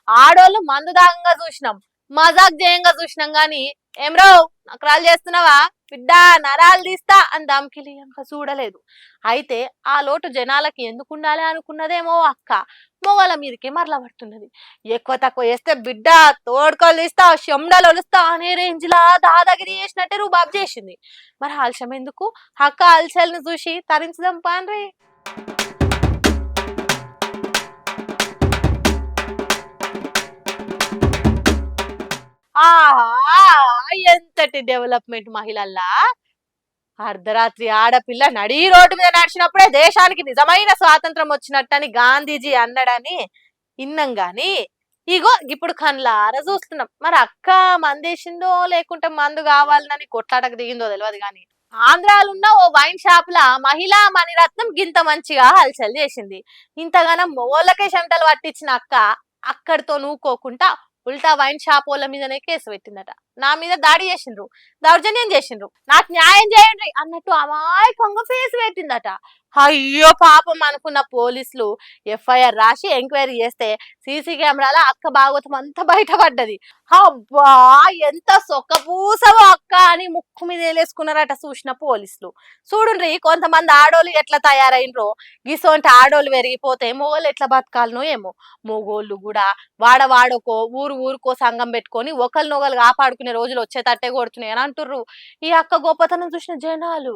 ఆడోళ్ళు మందు దాగంగా చూసినాం, మజాక్ జయంగా చూసినాం గాని ఏమ్రో నకరాలు చేస్తున్నావా బిడ్డ నరాలు తీస్తా అని దమ్కిలి చూడలేదు. అయితే ఆ లోటు జనాలకి ఎందుకు ఉండాలి అనుకున్నదేమో అక్క మొగల మీదకే మరల పడుతున్నది. ఎక్కువ తక్కువ చేస్తే బిడ్డ తోడుకోలు తీస్తా చెమ్డలు ఒలుస్తా అనే రేంజ్ లా దాదాగిరి చేసినట్టే రూబాబు చేసింది. మరి ఆలస్యం ఎందుకు, అక్క అలసల్ని చూసి తరించదాం పాన్రి. ఆహా ఎంతటి డెవలప్మెంట్ మహిళల్లా. అర్ధరాత్రి ఆడపిల్ల నడి రోడ్డు మీద నడిచినప్పుడే దేశానికి నిజమైన స్వాతంత్రం వచ్చినట్టని గాంధీజీ అన్నాడని ఇన్నం గాని ఇగో ఇప్పుడు కన్లారా చూస్తున్నాం. మరి అక్క మందేసిందో లేకుంటే మందు కావాలని కొట్లాటకు దిగిందో తెలియదు గాని ఆంధ్రాలున్న ఓ వైన్ షాప్ లా మహిళా మణిరత్నం గింత మంచిగా హల్చల్ చేసింది. ఇంతగానం మొగోళ్ళకే చెమటలు పట్టించిన అక్క అక్కడితో నూకోకుండా ఉల్టా వైన్ షాప్ వాళ్ళ మీదనే కేసు పెట్టిందట. నా మీద దాడి చేసిండ్రు, దౌర్జన్యం చేసిండ్రు, నాకు న్యాయం చేయండి అన్నట్టు అమాయకంగా ఫేస్ పెట్టిందట. అయ్యో పాపం అనుకున్న పోలీసులు ఎఫ్ఐఆర్ రాసి ఎంక్వైరీ చేస్తే సీసీ కెమెరాల అక్క భాగవతం అంతా బయటపడ్డది. అబ్బా ఎంత సొక్కపూసవో అక్క అని ముక్కు మీద వేలేసుకున్నారట చూసిన పోలీసులు. చూడుండ్రి కొంతమంది ఆడోళ్ళు ఎట్లా తయారైనరో, గిసోంటి ఆడోళ్ళు పెరిగిపోతే మొగోళ్ళు ఎట్లా బతకాలనో ఏమో. మొగోళ్ళు కూడా వాడకో ఊరుకో సంఘం పెట్టుకొని ఒకరినొకరు కాపాడుకునే రోజులు వచ్చేటట్టే కొడుతున్నాయి అని అంటుర్రు. ఈ అక్క గొప్పతనం చూసిన జనాలు